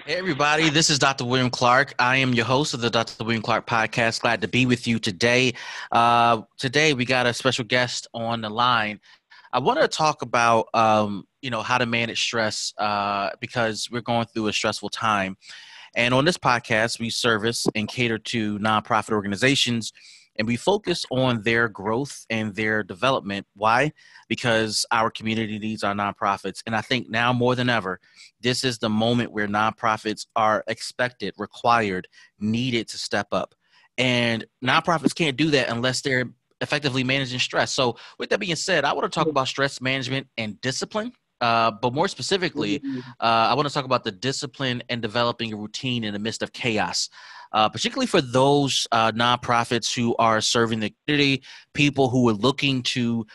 Hey everybody, this is Dr. William Clark. I am your host of the Dr. William Clark podcast. Glad to be with you today. Today we got a special guest on the line. I want to talk about how to manage stress because we're going through a stressful time. And on this podcast, we service and cater to nonprofit organizations and we focus on their growth and their development. Why? Because our community needs our nonprofits. And I think now more than ever, this is the moment where nonprofits are expected, required, needed to step up. And nonprofits can't do that unless they're effectively managing stress. So, with that being said, I want to talk about stress management and discipline. But more specifically, I want to talk about the discipline and developing a routine in the midst of chaos, particularly for those nonprofits who are serving the community, people who are looking to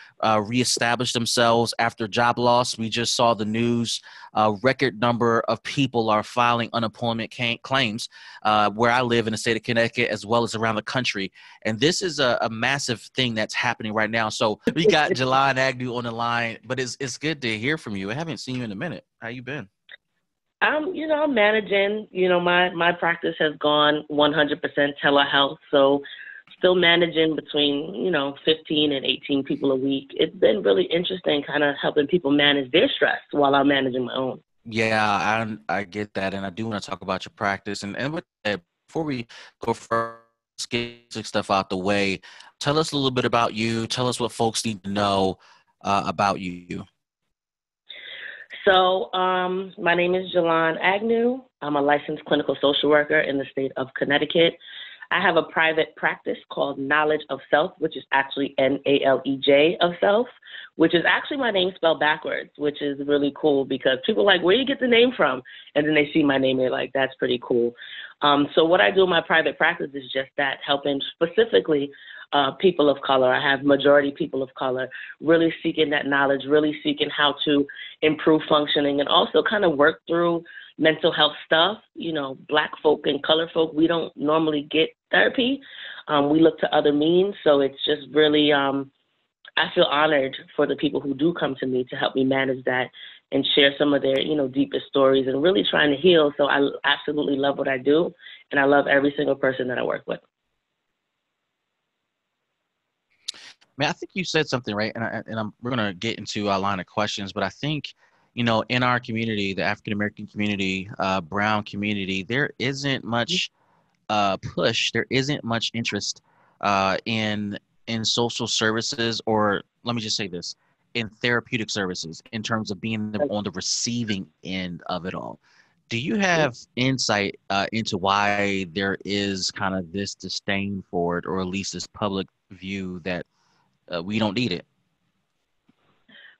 reestablish themselves after job loss. We just saw the news. A record number of people are filing unemployment claims where I live in the state of Connecticut, as well as around the country. And this is a massive thing that's happening right now. So we got Jalan Agnew on the line, but it's good to hear from you. I haven't seen you in a minute. How you been? I'm managing. My practice has gone 100% telehealth, so still managing between 15 and 18 people a week. It's been really interesting, kind of helping people manage their stress while I'm managing my own. Yeah, I get that, and I do want to talk about your practice. And with that, before we go further, let's get some stuff out the way. Tell us a little bit about you. Tell us what folks need to know about you. My name is Jalan Agnew. I'm a licensed clinical social worker in the state of Connecticut. I have a private practice called Knowledge of Self, which is actually NALEJ of Self, which is actually my name spelled backwards, which is really cool because people are like, where do you get the name from? And then they see my name, they're like, that's pretty cool. So what I do in my private practice is just that, helping specifically people of color. I have majority people of color, really seeking that knowledge, really seeking how to improve functioning and also kind of work through mental health stuff. Black folk and color folk, we don't normally get therapy. We look to other means. So it's just really, I feel honored for the people who do come to me to help me manage that and share some of their, deepest stories and really trying to heal. So I absolutely love what I do. And I love every single person that I work with. Man, I think you said something right, we're gonna get into a line of questions, but I think, in our community, the African American community, brown community, there isn't much push, there isn't much interest in social services, or let me just say this, in therapeutic services, in terms of being on the receiving end of it all. Do you have insight into why there is kind of this disdain for it, or at least this public view that we don't need it?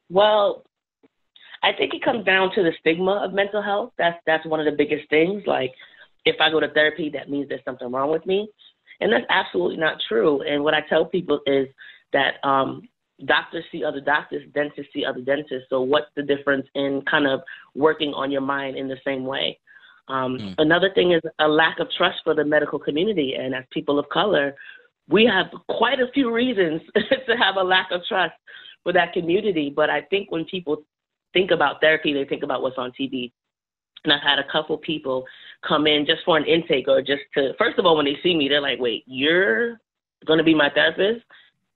Well, I think it comes down to the stigma of mental health. That's one of the biggest things. Like, if I go to therapy, that means there's something wrong with me. And that's absolutely not true. And what I tell people is that doctors see other doctors, dentists see other dentists. So what's the difference in kind of working on your mind in the same way? Another thing is a lack of trust for the medical community. And as people of color, we have quite a few reasons to have a lack of trust for that community. But I think when people think about therapy, they think about what's on TV. And I've had a couple people come in just for an intake or just to, first of all, when they see me, they're like, wait, you're going to be my therapist?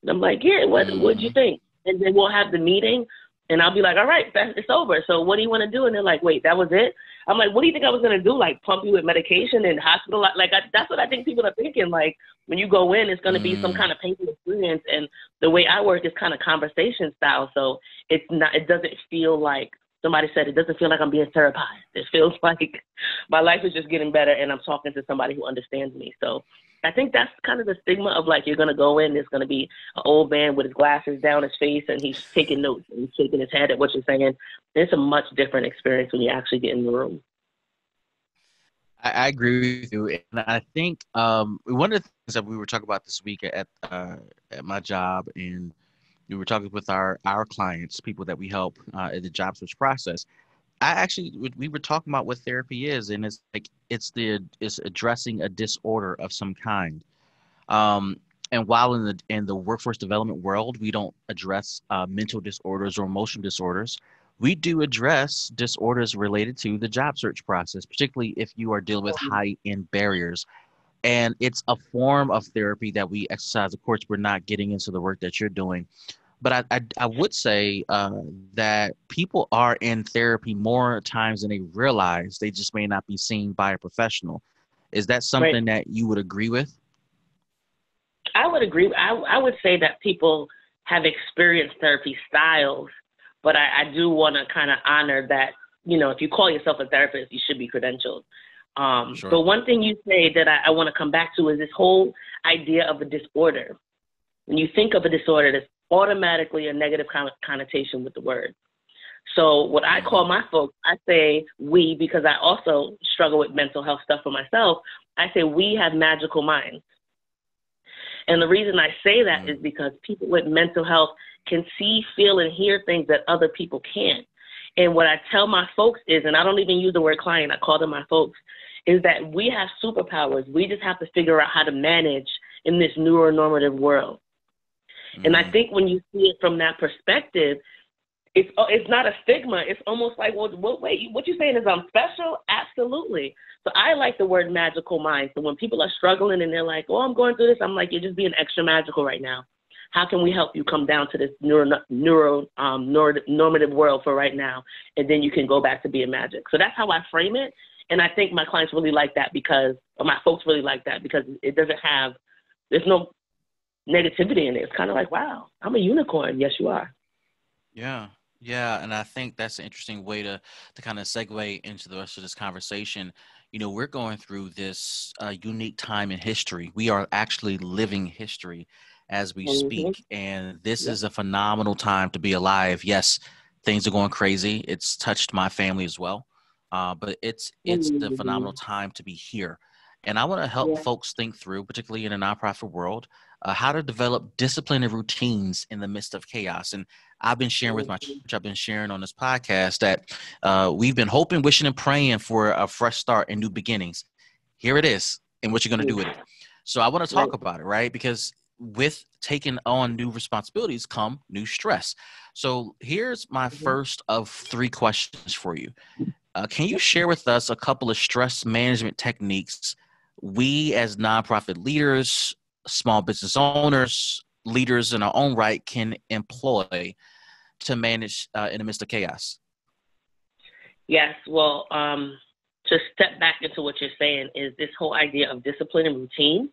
And I'm like, yeah, what'd you think? And then we'll have the meeting and I'll be like, all right, it's over. So what do you want to do? And they're like, wait, that was it? I'm like, what do you think I was going to do? Like pump you with medication and hospital? That's what I think people are thinking. Like when you go in, it's going to be some kind of painful experience. And the way I work is kind of conversation style. So it doesn't feel like, somebody said, it doesn't feel like I'm being therapized. It feels like my life is just getting better and I'm talking to somebody who understands me. So I think that's kind of the stigma of like, you're going to go in, there's going to be an old man with his glasses down his face and he's taking notes and he's shaking his head at what you're saying. It's a much different experience when you actually get in the room. I agree with you. And I think one of the things that we were talking about this week at my job, and we were talking with our clients, people that we help in the job switch process. We were talking about what therapy is, and it's like it's addressing a disorder of some kind. And while in the workforce development world, we don't address mental disorders or emotional disorders, we do address disorders related to the job search process, particularly if you are dealing with high end barriers. And it's a form of therapy that we exercise. Of course, we're not getting into the work that you're doing, but I would say that people are in therapy more times than they realize. They just may not be seen by a professional. Is that Right. something that you would agree with? I would agree. I would say that people have experienced therapy styles, but I do want to kind of honor that, if you call yourself a therapist, you should be credentialed. Sure. But one thing you say that I want to come back to is this whole idea of a disorder. When you think of a disorder, there's automatically a negative connotation with the word. So what I Hmm. call my folks, I say we, because I also struggle with mental health stuff for myself. I say we have magical minds. And the reason I say that is because people with mental health can see, feel, and hear things that other people can't. And what I tell my folks is, and I don't even use the word client, I call them my folks, is that we have superpowers. We just have to figure out how to manage in this neuronormative world. And I Hmm. think when you see it from that perspective, it's not a stigma. It's almost like, well, wait, what you saying is I'm special? Absolutely. So I like the word magical mind. So when people are struggling and they're like, oh, I'm going through this, I'm like, you're just being extra magical right now. How can we help you come down to this normative world for right now, and then you can go back to being magic? So that's how I frame it, and I think my clients really like that or my folks really like that because it doesn't have, there's no negativity in it. It's kind of like, wow, I'm a unicorn. Yes, you are. Yeah. Yeah. And I think that's an interesting way to kind of segue into the rest of this conversation. We're going through this unique time in history. We are actually living history as we Mm-hmm. speak. And this Yeah. is a phenomenal time to be alive. Yes, things are going crazy. It's touched my family as well. But it's the Mm-hmm. phenomenal time to be here. And I want to help Yeah. folks think through, particularly in a nonprofit world, how to develop discipline and routines in the midst of chaos. And I've been sharing with my Mm-hmm. church, I've been sharing on this podcast that we've been hoping, wishing, and praying for a fresh start and new beginnings. Here it is, and what you're going to do with it. So I want to Right. talk about it, right? Because with taking on new responsibilities come new stress. So here's my Mm-hmm. first of three questions for you. Can you share with us a couple of stress management techniques we as nonprofit leaders, small business owners, leaders in our own right can employ to manage in the midst of chaos? Yes. Well, to step back into what you're saying is this whole idea of discipline and routine.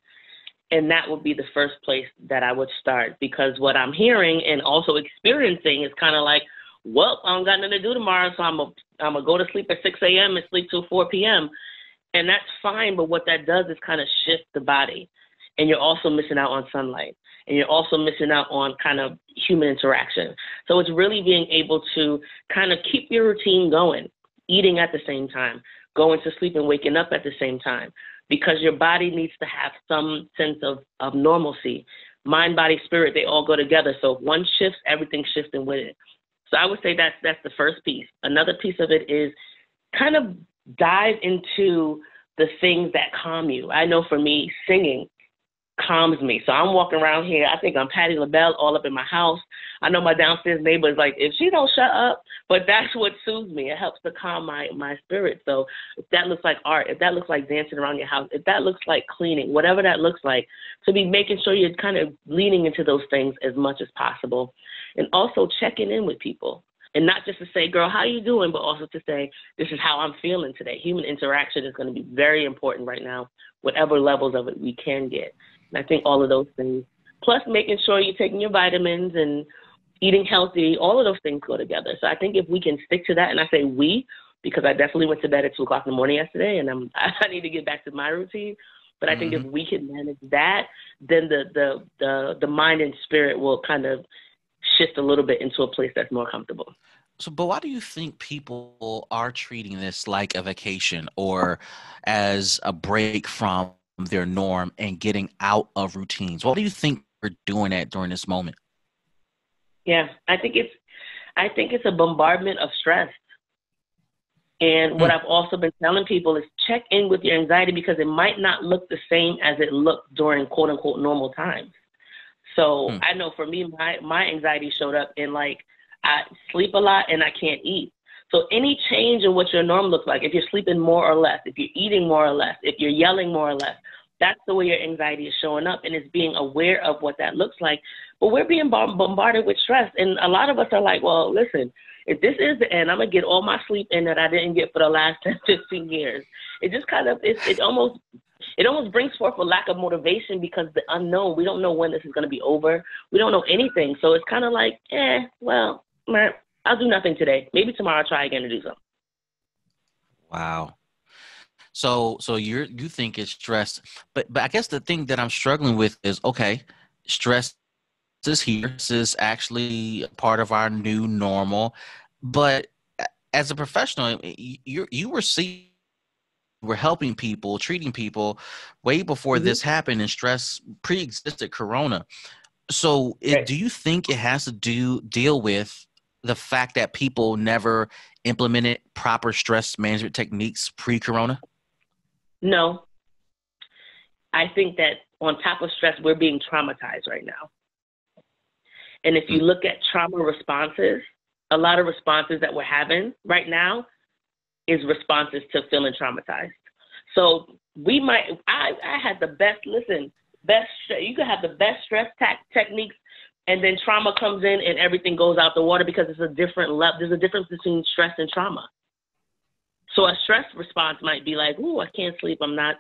And that would be the first place that I would start because what I'm hearing and also experiencing is kind of like, well, I don't got nothing to do tomorrow, so I'm gonna go to sleep at 6 a.m. and sleep till 4 p.m. And that's fine, but what that does is kind of shift the body. And you're also missing out on sunlight. And you're also missing out on kind of human interaction. So it's really being able to kind of keep your routine going, eating at the same time, going to sleep and waking up at the same time, because your body needs to have some sense of normalcy. Mind, body, spirit, they all go together. So if one shifts, everything's shifting with it. So I would say that's the first piece. Another piece of it is kind of dive into the things that calm you. I know for me, singing calms me. So I'm walking around here. I think I'm Patti LaBelle all up in my house. I know my downstairs neighbor is like, if she don't shut up, but that's what soothes me. It helps to calm my spirit. So if that looks like art, if that looks like dancing around your house, if that looks like cleaning, whatever that looks like, to be making sure you're kind of leaning into those things as much as possible. And also checking in with people. And not just to say, girl, how you doing, but also to say, this is how I'm feeling today. Human interaction is going to be very important right now, whatever levels of it we can get. And I think all of those things, plus making sure you're taking your vitamins and eating healthy, all of those things go together. So I think if we can stick to that, and I say we, because I definitely went to bed at 2 o'clock in the morning yesterday, and I need to get back to my routine. But I think if Mm-hmm. we can manage that, then the mind and spirit will kind of shift a little bit into a place that's more comfortable. So, but why do you think people are treating this like a vacation or as a break from their norm and getting out of routines? Why do you think we're doing that during this moment? Yeah, I think it's a bombardment of stress. And what Hmm. I've also been telling people is check in with your anxiety because it might not look the same as it looked during quote unquote normal times. So Hmm. I know for me, my anxiety showed up in like I sleep a lot and I can't eat. So any change in what your norm looks like, if you're sleeping more or less, if you're eating more or less, if you're yelling more or less, that's the way your anxiety is showing up, and it's being aware of what that looks like. But we're being bombarded with stress, and a lot of us are like, well, listen, if this is the end, I'm going to get all my sleep in that I didn't get for the last 10, 15 years. It just kind of, it almost brings forth a lack of motivation because the unknown, we don't know when this is going to be over. We don't know anything. So it's kind of like, well, I'll do nothing today. Maybe tomorrow I'll try again to do something. Wow. So you think it's stress, but I guess the thing that I'm struggling with is, okay, stress is here. This is actually part of our new normal. But as a professional, you were helping people, treating people way before this happened, and stress pre-existed Corona. So do you think it has to deal with the fact that people never implemented proper stress management techniques pre-Corona? No. I think that on top of stress, we're being traumatized right now. And if you look at trauma responses, a lot of responses that we're having right now is responses to feeling traumatized. So I had the best, you could have the best stress techniques, and then trauma comes in and everything goes out the water because it's a different level. There's a difference between stress and trauma. So a stress response might be like, "Ooh, I can't sleep. I'm not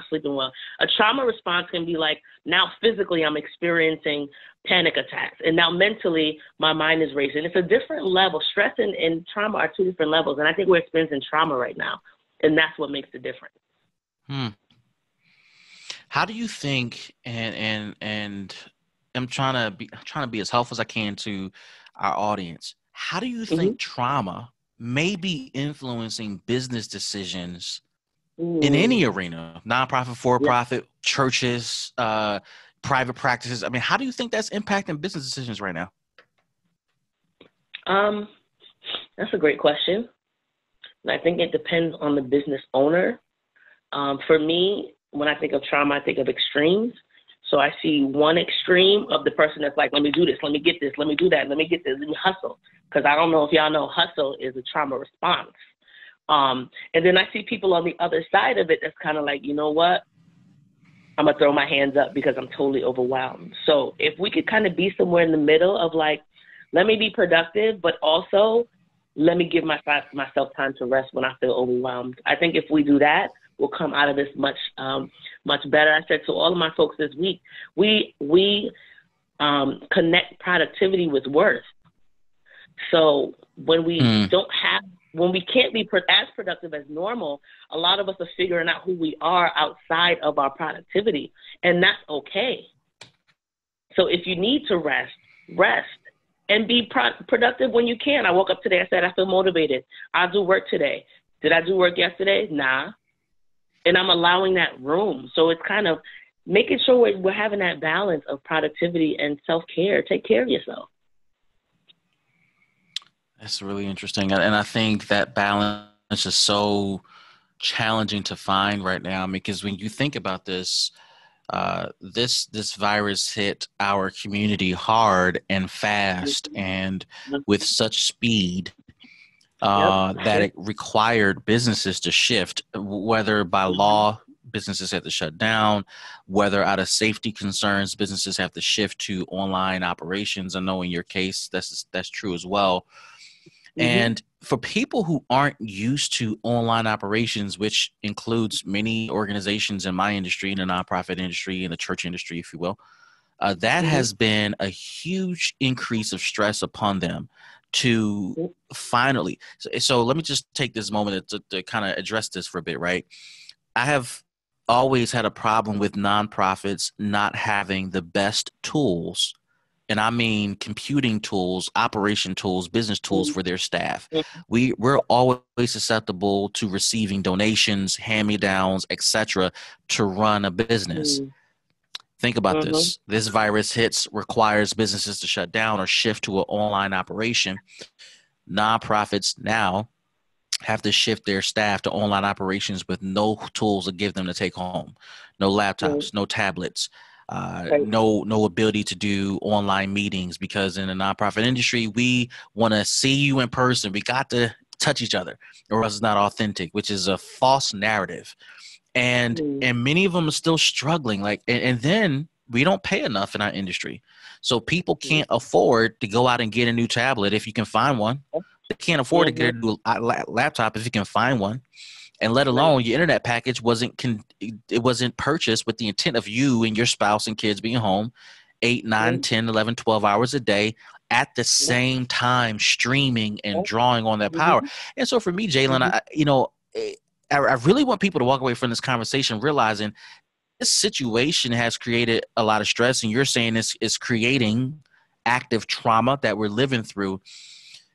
sleeping well." A trauma response can be like, now physically I'm experiencing panic attacks, and now mentally my mind is racing. It's a different level. Stress and trauma are two different levels, and I think we're experiencing trauma right now, and that's what makes the difference. How do you think? And I'm trying to be as helpful as I can to our audience. How do you think trauma may be influencing business decisions in any arena, nonprofit, for-profit, churches, private practices? I mean, how do you think that's impacting business decisions right now? That's a great question. And I think it depends on the business owner. For me, when I think of trauma, I think of extremes. So I see one extreme of the person that's like, let me do this, let me get this, let me do that, let me get this, let me hustle. Because I don't know if y'all know, hustle is a trauma response. And then I see people on the other side of it that's kind of like, you know what? I'm going to throw my hands up because I'm totally overwhelmed. So if we could kind of be somewhere in the middle of like, let me be productive, but also let me give myself time to rest when I feel overwhelmed. I think if we do that, we'll come out of this much better. I said to all of my folks this week, we connect productivity with worth. So when we when we can't be as productive as normal, a lot of us are figuring out who we are outside of our productivity, and that's okay. So if you need to rest and be productive when you can. I woke up today, I said, I feel motivated. I'll do work today. Did I do work yesterday? Nah. And I'm allowing that room. So it's kind of making sure we're having that balance of productivity and self-care. Take care of yourself. That's really interesting. And I think that balance is so challenging to find right now, because when you think about this, this virus hit our community hard and fast and with such speed that it required businesses to shift, whether by law businesses have to shut down, whether out of safety concerns businesses have to shift to online operations. I know in your case that's true as well. And for people who aren't used to online operations, which includes many organizations in my industry, in the nonprofit industry, in the church industry, if you will, that has been a huge increase of stress upon them to finally. So let me just take this moment to kind of address this for a bit, right? I have always had a problem with nonprofits not having the best tools. And I mean computing tools, operation tools, business tools for their staff. We're always susceptible to receiving donations, hand-me-downs, etc., to run a business. Think about this. This virus requires businesses to shut down or shift to an online operation. Nonprofits now have to shift their staff to online operations with no tools to give them to take home, no laptops, no tablets. Right. no ability to do online meetings, because in the nonprofit industry, we want to see you in person. We got to touch each other, or else it's not authentic, which is a false narrative. And Mm-hmm. many of them are still struggling. Like, and then we don't pay enough in our industry, so people can't afford to go out and get a new tablet if you can find one. They can't afford to Mm-hmm. get a new laptop if you can find one, and let Right. alone your internet package it wasn't purchased with the intent of you and your spouse and kids being home 8, 9, Right. 10, 11, 12 hours a day at the Yep. same time, streaming and Yep. drawing on that power. Mm-hmm. And so for me, Jalen, Mm-hmm. I really want people to walk away from this conversation realizing this situation has created a lot of stress, and you're saying this is creating active trauma that we're living through.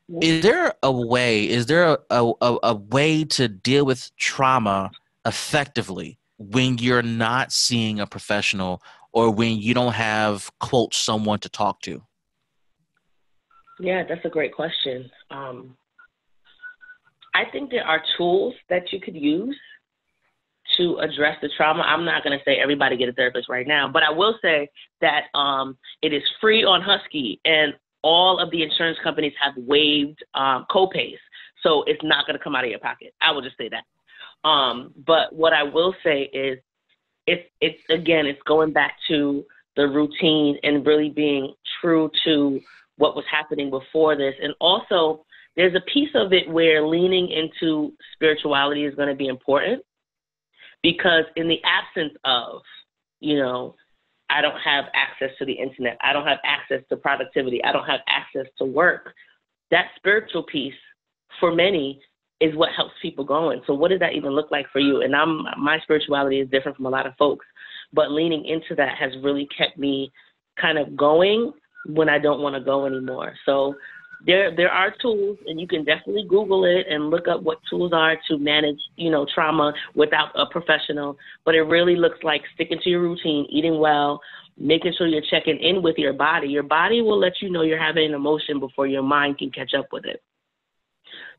Yep. Is there a way? Is there a way to deal with trauma effectively when you're not seeing a professional, or when you don't have, quote, someone to talk to? Yeah, that's a great question. I think there are tools that you could use to address the trauma. I'm not going to say everybody get a therapist right now, but I will say that it is free on Husky, and all of the insurance companies have waived copays, so it's not going to come out of your pocket. I will just say that. But what I will say is, it's going back to the routine and really being true to what was happening before this, and also there's a piece of it where leaning into spirituality is going to be important. Because in the absence of, I don't have access to the internet, I don't have access to productivity, I don't have access to work, that spiritual piece for many is what helps people going. So what does that even look like for you? And my spirituality is different from a lot of folks, but leaning into that has really kept me kind of going when I don't want to go anymore. So there are tools, and you can definitely Google it and look up what tools are to manage, trauma without a professional. But it really looks like sticking to your routine, eating well, making sure you're checking in with your body. Your body will let you know you're having an emotion before your mind can catch up with it.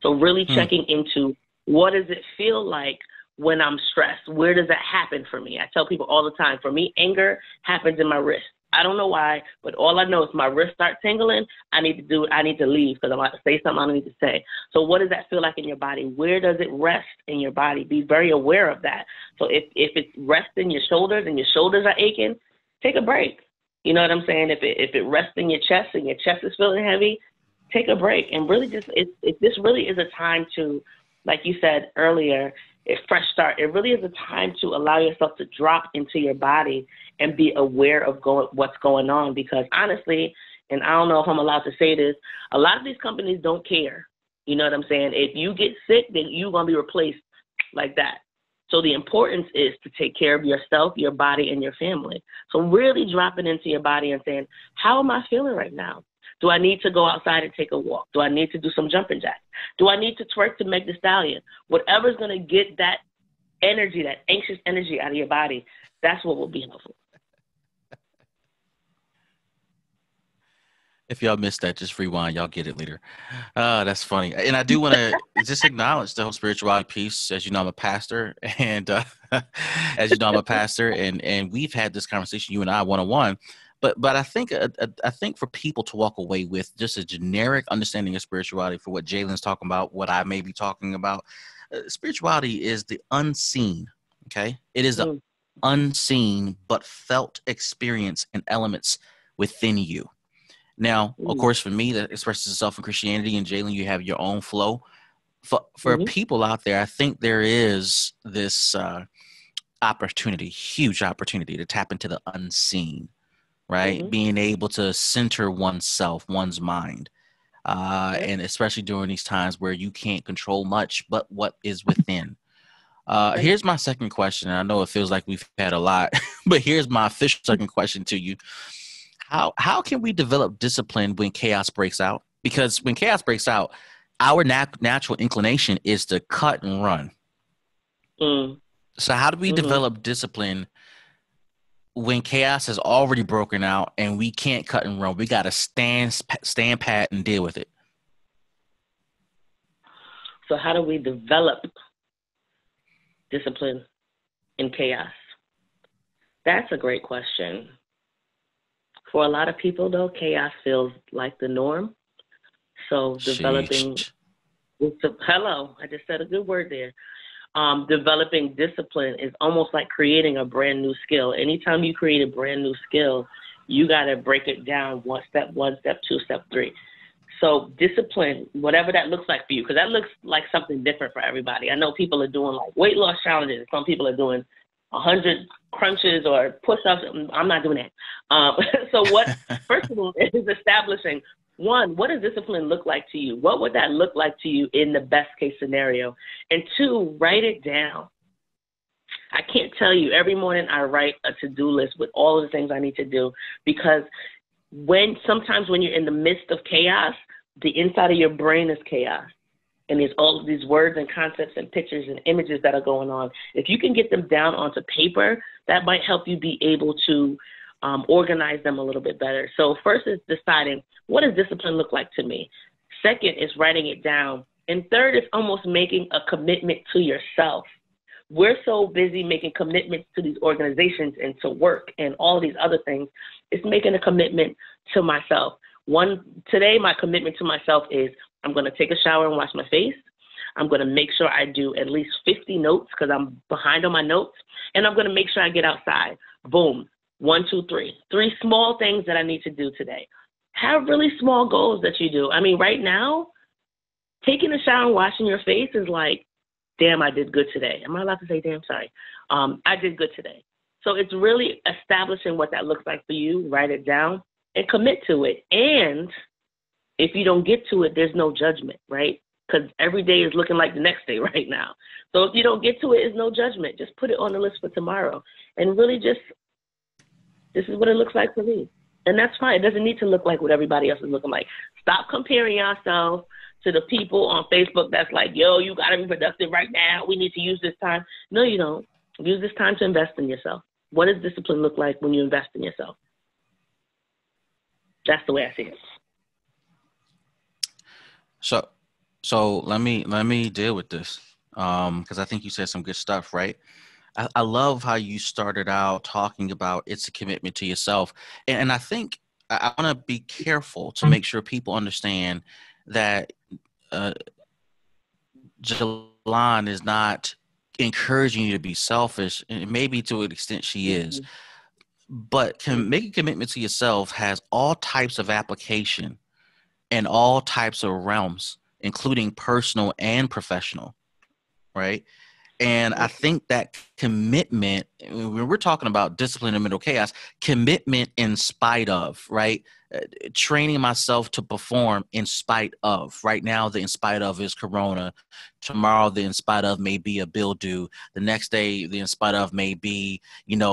So really checking into, what does it feel like when I'm stressed? Where does that happen for me? I tell people all the time, for me, anger happens in my wrist. I don't know why, but all I know is my wrist starts tingling. I need to leave because I'm about to say something I don't need to say. So what does that feel like in your body? Where does it rest in your body? Be very aware of that. So if it rests in your shoulders and your shoulders are aching, take a break. You know what I'm saying? If it rests in your chest and your chest is feeling heavy, take a break. And really this really is a time to, like you said earlier, a fresh start. It really is a time to allow yourself to drop into your body and be aware of what's going on. Because honestly, and I don't know if I'm allowed to say this, a lot of these companies don't care. You know what I'm saying? If you get sick, then you're going to be replaced like that. So the importance is to take care of yourself, your body, and your family. So really dropping into your body and saying, how am I feeling right now? Do I need to go outside and take a walk? Do I need to do some jumping jacks? Do I need to twerk to Meg the Stallion? Whatever's going to get that energy, that anxious energy out of your body, that's what will be helpful. If y'all missed that, just rewind. Y'all get it later. That's funny. And I do want to just acknowledge the whole spirituality piece. As you know, I'm a pastor, and and we've had this conversation, you and I, one on one. But I think for people to walk away with just a generic understanding of spirituality, for what Jalen's talking about, what I may be talking about, spirituality is the unseen. Okay, it is the unseen but felt experience and elements within you. Now, of course, for me, that expresses itself in Christianity, and Jalen, you have your own flow. For people out there, I think there is this opportunity, huge opportunity, to tap into the unseen, right? Being able to center oneself, one's mind, and especially during these times where you can't control much but what is within. Here's my second question. And I know it feels like we've had a lot, but here's my official second question to you. How can we develop discipline when chaos breaks out? Because when chaos breaks out, our natural inclination is to cut and run. So how do we develop discipline when chaos has already broken out and we can't cut and run? We got to stand pat and deal with it. So how do we develop discipline in chaos? That's a great question. For a lot of people, though, chaos feels like the norm. So developing, Sheesh. hello, I just said a good word there. Developing discipline is almost like creating a brand new skill. Anytime you create a brand new skill, you got to break it down one, step two, step three. So discipline, whatever that looks like for you, because that looks like something different for everybody. I know people are doing like weight loss challenges. Some people are doing 100 crunches or push-ups. I'm not doing that. So first of all, is establishing, one, what does discipline look like to you? What would that look like to you in the best case scenario? And two, write it down. I can't tell you, every morning I write a to-do list with all of the things I need to do, because sometimes when you're in the midst of chaos, the inside of your brain is chaos. And there's all of these words and concepts and pictures and images that are going on. If you can get them down onto paper, that might help you be able to organize them a little bit better. So first is deciding, what does discipline look like to me? Second is writing it down. And third is almost making a commitment to yourself. We're so busy making commitments to these organizations and to work and all these other things. It's making a commitment to myself. Today, my commitment to myself is I'm going to take a shower and wash my face. I'm going to make sure I do at least 50 notes because I'm behind on my notes. And I'm going to make sure I get outside. Boom. 1, 2, 3. 3 small things that I need to do today. Have really small goals that you do. I mean, right now, taking a shower and washing your face is like, damn, I did good today. Am I allowed to say damn? Sorry. I did good today. So it's really establishing what that looks like for you. Write it down and commit to it. And if you don't get to it, there's no judgment, right? Because every day is looking like the next day right now. So if you don't get to it, it's no judgment. Just put it on the list for tomorrow. And really just, this is what it looks like for me. And that's fine. It doesn't need to look like what everybody else is looking like. Stop comparing yourself to the people on Facebook that's like, yo, you got to be productive right now. We need to use this time. No, you don't. Use this time to invest in yourself. What does discipline look like when you invest in yourself? That's the way I see it. So let me deal with this because I think you said some good stuff, right? I love how you started out talking about it's a commitment to yourself, and I think I want to be careful to make sure people understand that Jalan is not encouraging you to be selfish, and maybe to an extent she is, but making a commitment to yourself has all types of application in all types of realms, including personal and professional, right? And I think that commitment, when we're talking about discipline and mental chaos, commitment in spite of, right? Training myself to perform in spite of. Right now, the in spite of is Corona. Tomorrow, the in spite of may be a bill due. The next day, the in spite of may be,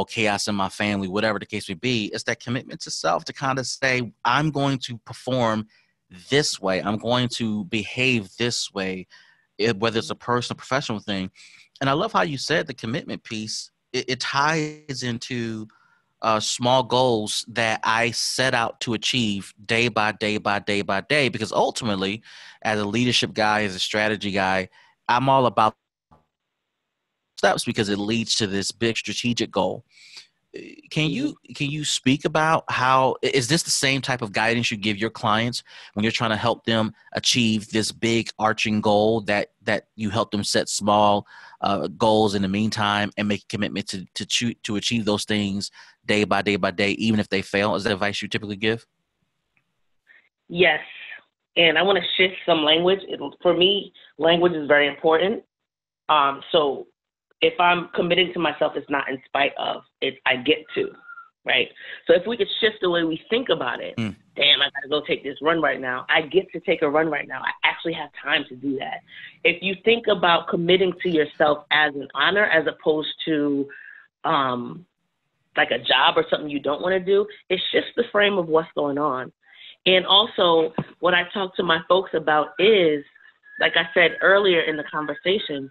chaos in my family, whatever the case may be. It's that commitment to self to kind of say, I'm going to perform this way. I'm going to behave this way, whether it's a personal, professional thing. And I love how you said the commitment piece. It ties into small goals that I set out to achieve day by day by day by day. Because ultimately, as a leadership guy, as a strategy guy, I'm all about steps because it leads to this big strategic goal. Can you speak about how is this the same type of guidance you give your clients when you're trying to help them achieve this big arching goal that you help them set small goals in the meantime and make a commitment to achieve those things day by day by day, even if they fail? Is that advice you typically give? Yes. And I want to shift some language. For me, language is very important. So if I'm committing to myself, it's not in spite of, it's I get to, right? So if we could shift the way we think about it, damn, I got to go take this run right now. I get to take a run right now. I actually have time to do that. If you think about committing to yourself as an honor as opposed to like a job or something you don't want to do, it shifts the frame of what's going on. And also what I talk to my folks about is, like I said earlier in the conversation,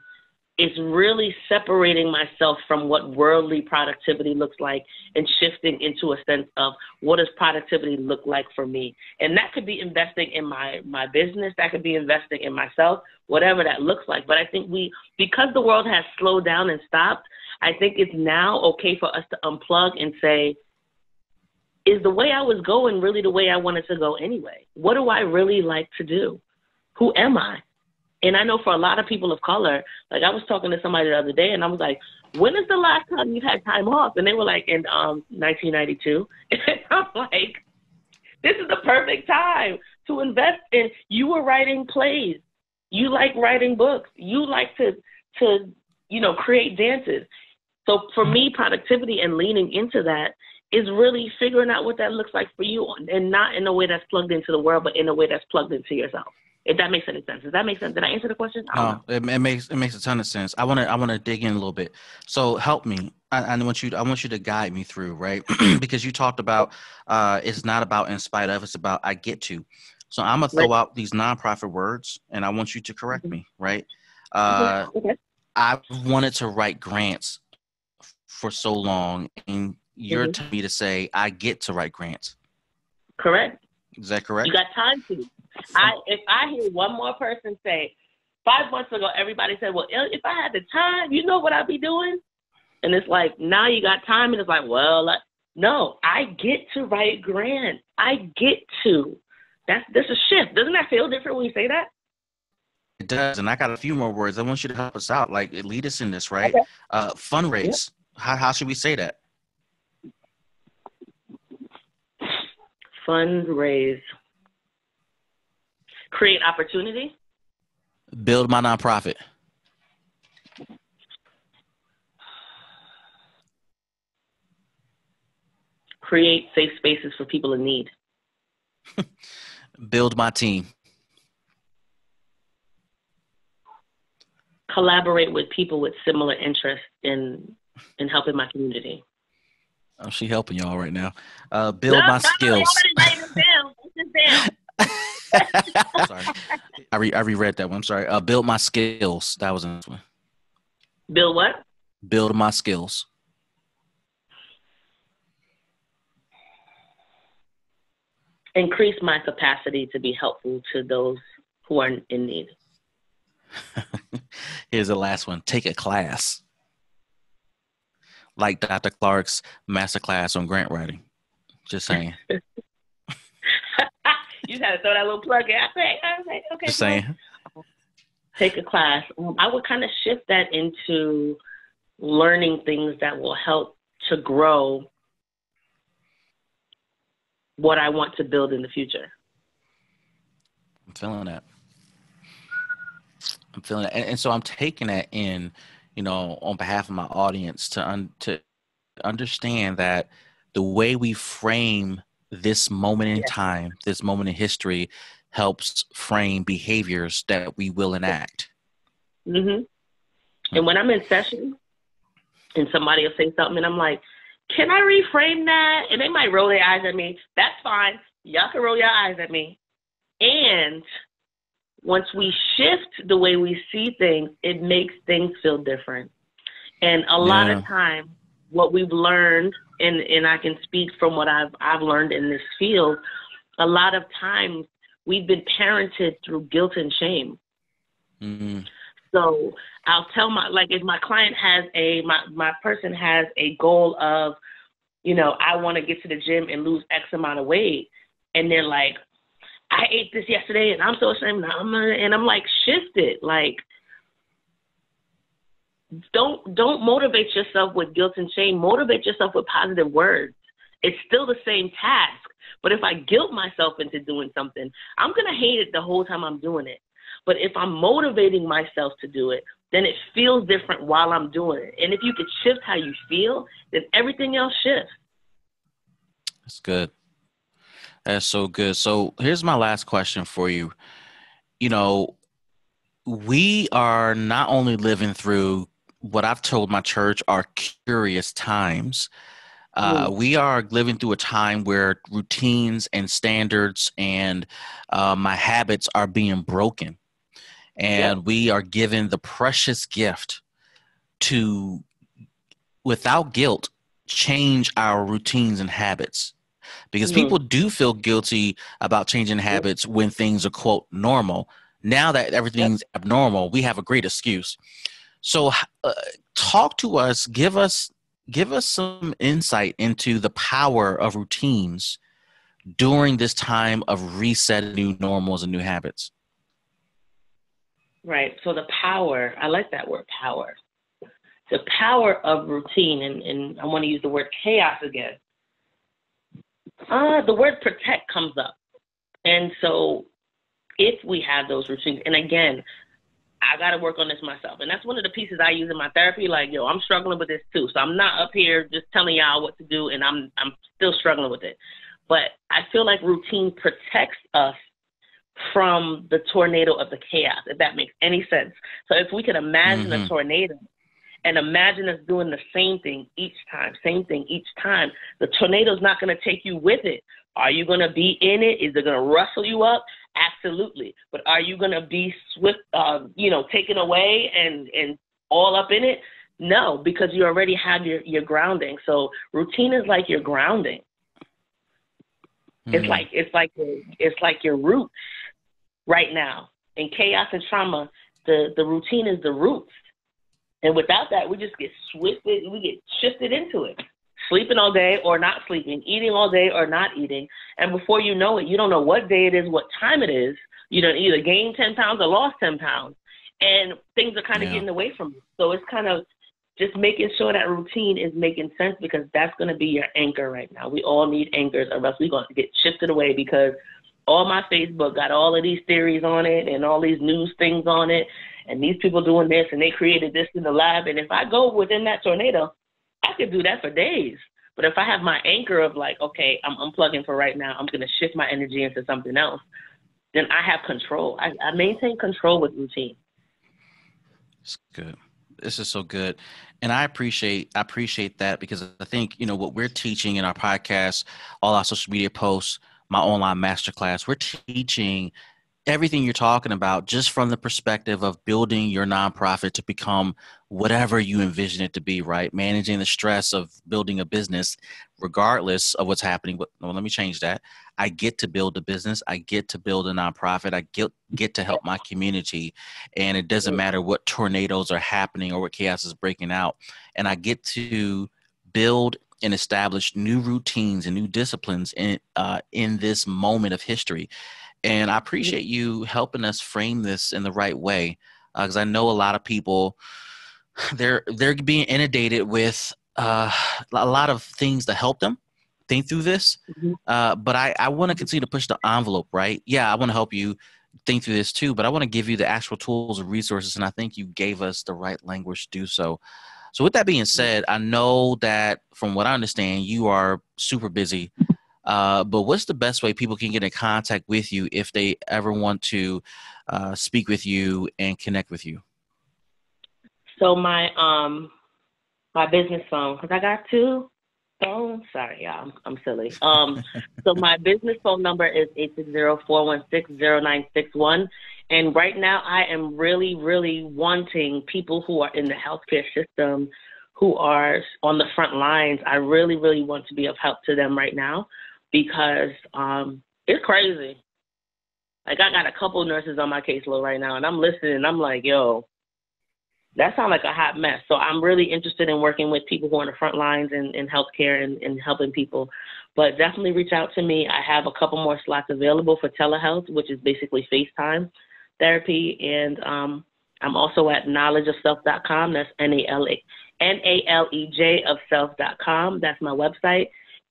is really separating myself from what worldly productivity looks like and shifting into a sense of what does productivity look like for me. And that could be investing in my business. That could be investing in myself, whatever that looks like. But I think because the world has slowed down and stopped, I think it's now okay for us to unplug and say, is the way I was going really the way I wanted to go anyway? What do I really like to do? Who am I? And I know for a lot of people of color, like I was talking to somebody the other day and I was like, when is the last time you've had time off? And they were like, in 1992. And I'm like, this is the perfect time to invest in. You were writing plays. You like writing books. You like to create dances. So for me, productivity and leaning into that is really figuring out what that looks like for you, and not in a way that's plugged into the world, but in a way that's plugged into yourself. If that makes any sense. Does that make sense? Did I answer the question? No, it makes a ton of sense. I want to dig in a little bit. So help me. I want you to guide me through, right? Because you talked about it's not about in spite of, it's about I get to. So I'm gonna throw out these nonprofit words, and I want you to correct me, right? Okay. I've wanted to write grants for so long, and you're telling me to say I get to write grants. Correct. Is that correct? You got time to. If I hear one more person say, 5 months ago, everybody said, well, if I had the time, you know what I'd be doing? And it's like, now you got time. And it's like, well, no, I get to write grants. I get to. That's a shift. Doesn't that feel different when you say that? It does. And I got a few more words. I want you to help us out. Like, lead us in this, right? Okay. Fundraise. Yep. How should we say that? Fundraise. Create opportunity. Build my nonprofit. Create safe spaces for people in need. Build my team. Collaborate with people with similar interests in helping my community. Oh, she helping y'all right now. Build my skills. Sorry, I reread that one. I'm sorry. Build my skills. That was this one. Build what? Build my skills. Increase my capacity to be helpful to those who are in need. Here's the last one. Take a class. Like Dr. Clark's masterclass on grant writing. Just saying. You just had to throw that little plug in. I say, okay. Just saying. Take a class. I would kind of shift that into learning things that will help to grow what I want to build in the future. I'm feeling that. And so I'm taking that in, on behalf of my audience to understand that the way we frame this moment in time, this moment in history, helps frame behaviors that we will enact. Mm-hmm. And when I'm in session and somebody will say something and I'm like, can I reframe that? And they might roll their eyes at me. That's fine. Y'all can roll your eyes at me. And once we shift the way we see things, it makes things feel different. And a lot of time, what we've learned, and I can speak from what I've learned in this field, a lot of times we've been parented through guilt and shame. Mm-hmm. So I'll tell if my client has my person has a goal of, I want to get to the gym and lose X amount of weight. And they're like, I ate this yesterday and I'm so ashamed. And I'm like, shift it. Like, don't motivate yourself with guilt and shame. Motivate yourself with positive words. It's still the same task. But if I guilt myself into doing something, I'm going to hate it the whole time I'm doing it. But if I'm motivating myself to do it, then it feels different while I'm doing it. And if you could shift how you feel, then everything else shifts. That's good. That's so good. So here's my last question for you. We are not only living through what I've told my church are curious times. We are living through a time where routines and standards and my habits are being broken. And we are given the precious gift to, without guilt, change our routines and habits. Because people do feel guilty about changing habits when things are, quote, normal. Now that everything's abnormal, we have a great excuse. So talk to us, give us give us some insight into the power of routines during this time of resetting new normals and new habits. Right. So the power, I like that word, power. The power of routine, and I want to use the word chaos again. The word protect comes up. And so if we have those routines, and again, I got to work on this myself. And that's one of the pieces I use in my therapy. Like, yo, I'm struggling with this too. So I'm not up here just telling y'all what to do, and I'm still struggling with it. But I feel like routine protects us from the tornado of the chaos, if that makes any sense. So if we could imagine a tornado and imagine us doing the same thing each time, the tornado's not going to take you with it. Are you going to be in it? Is it going to rustle you up? Absolutely. But are you going to be swift, taken away and all up in it? No, because you already have your grounding. So routine is like your grounding. It's like your roots right now. In chaos and trauma, the routine is the roots. And without that, we just get shifted into it. Sleeping all day or not sleeping, eating all day or not eating. And before you know it, you don't know what day it is, what time it is. You don't either gain 10 pounds or lost 10 pounds. And things are kind of getting away from you. So it's kind of just making sure that routine is making sense, because that's going to be your anchor right now. We all need anchors, or else we're going to get shifted away, because all my Facebook got all of these theories on it and all these news things on it. And these people doing this, and they created this in the lab. And if I go within that tornado, I could do that for days. But if I have my anchor of like, okay, I'm unplugging for right now, I'm going to shift my energy into something else, then I have control. I maintain control with routine. It's good. This is so good. And I appreciate that, because I think, what we're teaching in our podcast, all our social media posts, my online masterclass, we're teaching everything you're talking about just from the perspective of building your nonprofit to become whatever you envision it to be, right? Managing the stress of building a business, regardless of what's happening. But well, let me change that. I get to build a business. I get to build a nonprofit. I get to help my community. And it doesn't matter what tornadoes are happening or what chaos is breaking out. And I get to build and establish new routines and new disciplines in this moment of history. And I appreciate you helping us frame this in the right way, because I know a lot of people, they're being inundated with a lot of things to help them think through this. But I want to continue to push the envelope, right? Yeah, I want to help you think through this too, but I want to give you the actual tools and resources, and I think you gave us the right language to do so. So with that being said, I know that from what I understand, you are super busy. But what's the best way people can get in contact with you if they ever want to speak with you and connect with you? So my business phone, because I got two phones. Sorry, y'all, I'm silly. So my business phone number is 860-416-0961. And right now I am really, really wanting people who are in the healthcare system, who are on the front lines. I really, really want to be of help to them right now, because it's crazy. Like, I got a couple nurses on my caseload right now, and I'm listening, and I'm like, yo, that sounds like a hot mess. So I'm really interested in working with people who are on the front lines in healthcare and helping people. But definitely reach out to me. I have a couple more slots available for telehealth, which is basically FaceTime therapy. And I'm also at knowledgeofself.com. That's NALEJ of self.com. That's my website.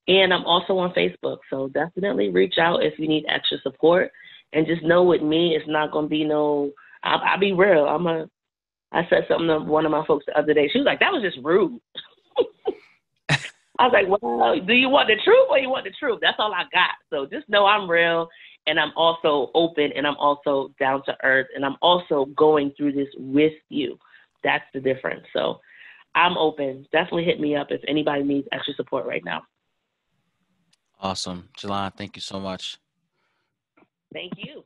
And I'm also on Facebook. So definitely reach out if you need extra support. And just know with me, it's not going to be I'll be real. I said something to one of my folks the other day. She was like, that was just rude. I was like, well, do you want the truth or you want the truth? That's all I got. So just know I'm real, and I'm also open, and I'm also down to earth, and I'm also going through this with you. That's the difference. So I'm open. Definitely hit me up if anybody needs extra support right now. Awesome. Jalan, thank you so much. Thank you.